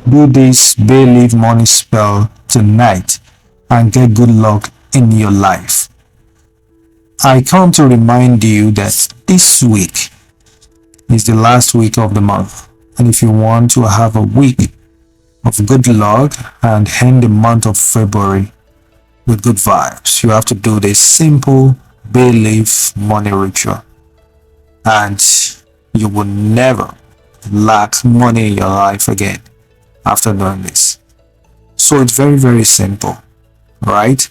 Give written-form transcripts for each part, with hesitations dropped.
do this bay leaf money spell tonight and get good luck in your life. I come to remind you that this week is the last week of the month, and if you want to have a week of good luck and end the month of February with good vibes, you have to do this simple bay leaf money ritual, and you will never lack money in your life again after doing this. So it's very, very simple, right?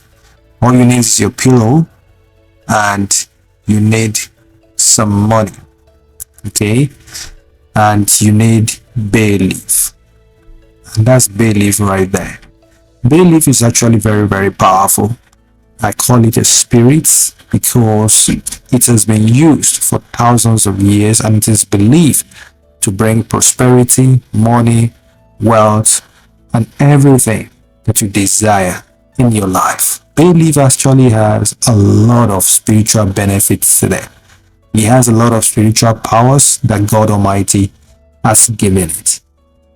All you need is your pillow and you need some money, okay? And you need bay leaf, and that's bay leaf right there. Bay leaf is actually very, very powerful. I call it a spirit because it has been used for thousands of years, and it is believed to bring prosperity, money, wealth, and everything that you desire in your life. Bay leaf actually has a lot of spiritual benefits today. It has a lot of spiritual powers that God Almighty has given it.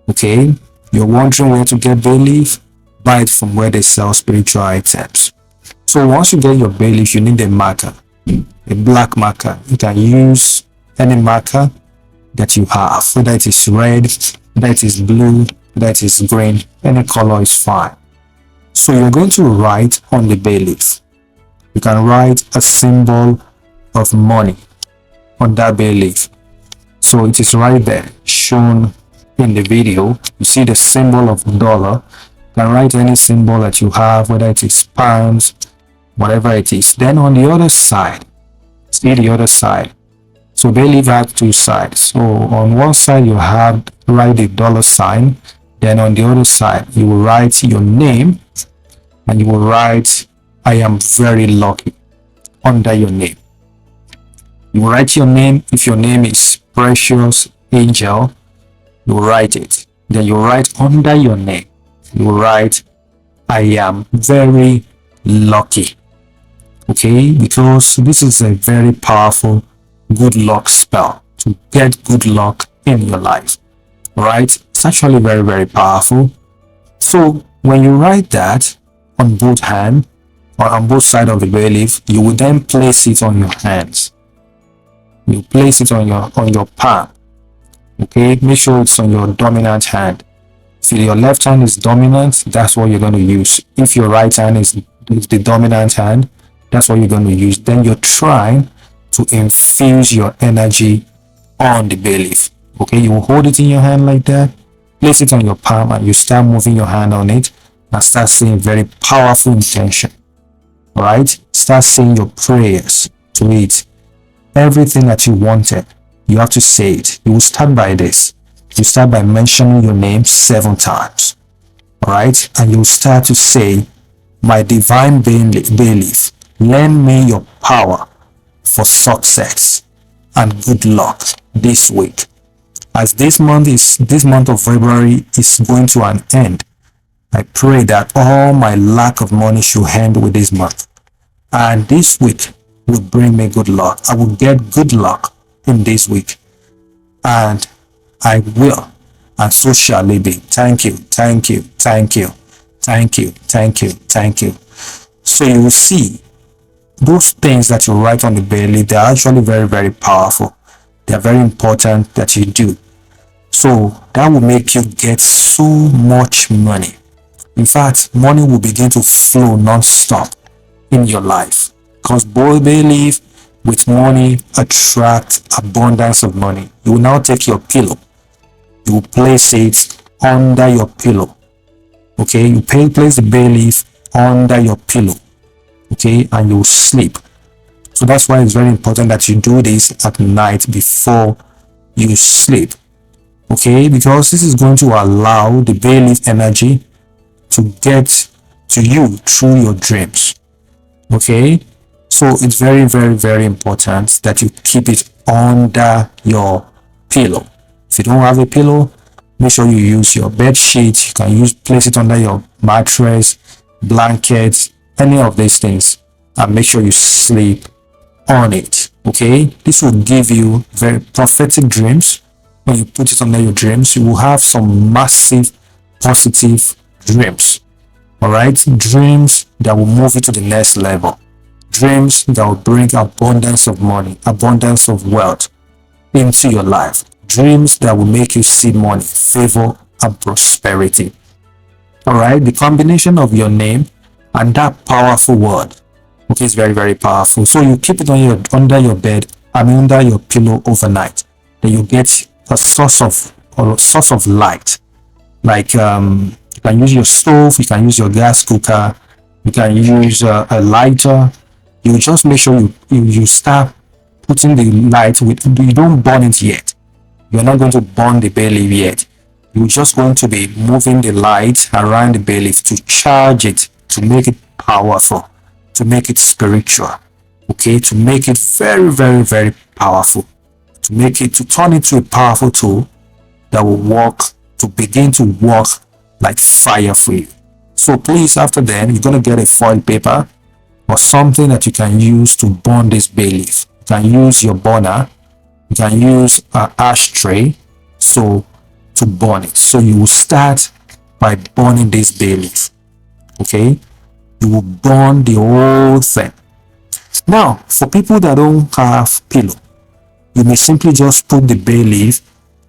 Okay, you're wondering where to get bay leaf? Buy it from where they sell spiritual items. So once you get your bay leaf, you need a marker, a black marker. You can use any marker that you have, whether it is red, whether it is blue, whether it is green, any color is fine. So you're going to write on the bay leaf. You can write a symbol of money on that bay leaf. So it is right there shown in the video. You see the symbol of dollar. You can write any symbol that you have, whether it is pounds, whatever it is. Then on the other side, see the other side. So bay leaf has two sides. So on one side you have write the dollar sign. Then on the other side you will write your name, and you will write I am very lucky under your name. You will write your name. If your name is Precious Angel, you will write it. Then you will write under your name, you will write I am very lucky. Okay, because this is a very powerful good luck spell to get good luck in your life. Right? It's actually very, very powerful. So when you write that on both hands or on both sides of the bay leaf, you will then place it on your hands. You place it on your palm. Okay, make sure it's on your dominant hand. If your left hand is dominant, that's what you're going to use. If your right hand is the dominant hand, that's what you're going to use. Then you're trying to infuse your energy on the bay leaf. Okay, you will hold it in your hand like that, place it on your palm, and you start moving your hand on it and start saying very powerful intention. All right, start saying your prayers to it. Everything that you wanted, you have to say it. You will start by this. You start by mentioning your name 7 times. All right, and you will start to say, my divine bay leaf, lend me your power for success and good luck this week. As this month of February is going to an end, I pray that all my lack of money should end with this month, and this week will bring me good luck. I will get good luck in this week, and I will, and so shall it be. Thank you, thank you, thank you, thank you, thank you, thank you. So you will see those things that you write on the bay leaf, they are actually very, very powerful. They are very important that you do. So that will make you get so much money. In fact, money will begin to flow non-stop in your life, because bay leaf with money attract abundance of money. You will now take your pillow, you will place it under your pillow. Okay, you place the bay leaf under your pillow. Okay, and you will sleep. So that's why it's very important that you do this at night before you sleep. Okay, because this is going to allow the bay leaf energy to get to you through your dreams. Okay, so it's very, very, very important that you keep it under your pillow. If you don't have a pillow, make sure you use your bed sheet. You can place it under your mattress, blankets, any of these things, and make sure you sleep on it. Okay, this will give you very prophetic dreams. When you put it under your dreams, you will have some massive positive dreams. All right, dreams that will move you to the next level, dreams that will bring abundance of money, abundance of wealth into your life, dreams that will make you see money, favor, and prosperity. All right, the combination of your name and that powerful word, okay, is very, very powerful. So you keep it on your under your bed, under your pillow overnight. Then you get a source of light. Like you can use your stove, you can use your gas cooker, you can use a lighter. You just make sure you start putting the light with, you don't burn it yet. You're not going to burn the bay leaf yet. You're just going to be moving the light around the bay leaf to charge it, to make it powerful, to make it spiritual, okay, to make it very, very, very powerful, to turn it to a powerful tool that will work, to begin to work like fire for you. So please, after then, you're going to get a foil paper or something that you can use to burn this bay leaf. You can use your burner, you can use an ashtray, so to burn it. So you will start by burning this bay leaf, okay? You will burn the whole thing. Now, for people that don't have pillow, you may simply just put the bay leaf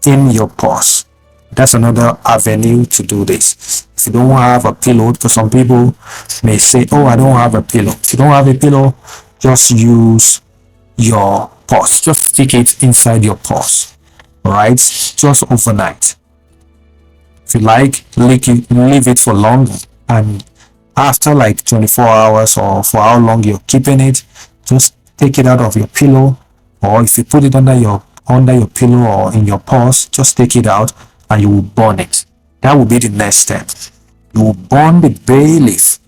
in your purse. That's another avenue to do this. If you don't have a pillow, because some people may say, oh, I don't have a pillow. If you don't have a pillow, just use your purse. Just stick it inside your purse. All right, just overnight. If you like, leave it for longer, and after like 24 hours or for how long you're keeping it, just take it out of your pillow, or if you put it under your pillow or in your purse, just take it out and you will burn it. That will be the next step. You will burn the bay leaf,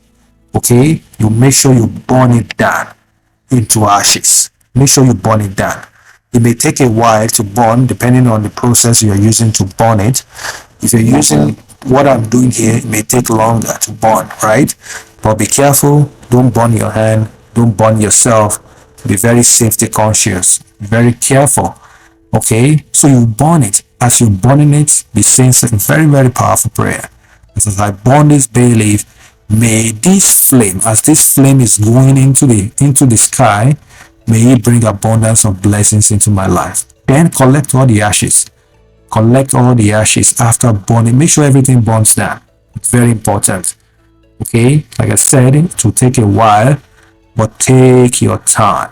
okay? You make sure you burn it down into ashes. Make sure you burn it down. It may take a while to burn depending on the process you're using to burn it. If you're using what I'm doing here, it may take longer to burn, right? But be careful, don't burn your hand, don't burn yourself. Be very safety conscious, be very careful, okay? So you burn it. As you're burning it, be saying a very, very powerful prayer. As I burn this bay leaf, may this flame, as this flame is going into the sky, may it bring abundance of blessings into my life. Then collect all the ashes. Collect all the ashes after burning. Make sure everything burns down. It's very important. Okay, like I said, it will take a while, but take your time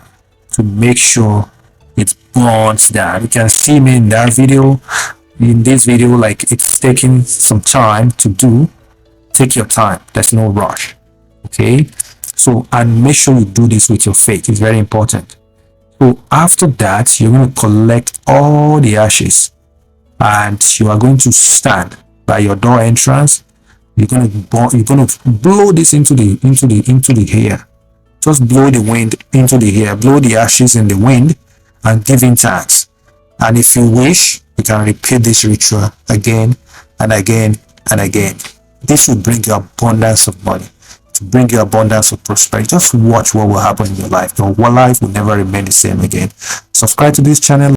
to make sure it burns down. You can see me in that video, in this video, like it's taking some time to do. Take your time. There's no rush. Okay, so, and make sure you do this with your faith. It's very important. So after that, you're going to collect all the ashes and you are going to stand by your door entrance. You're going to blow this into the air. Just blow the wind into the air, blow the ashes in the wind and give in thanks. And if you wish, you can repeat this ritual again and again and again. This will bring you abundance of money, to bring you abundance of prosperity. Just watch what will happen in your life. Your life will never remain the same again. Subscribe to this channel.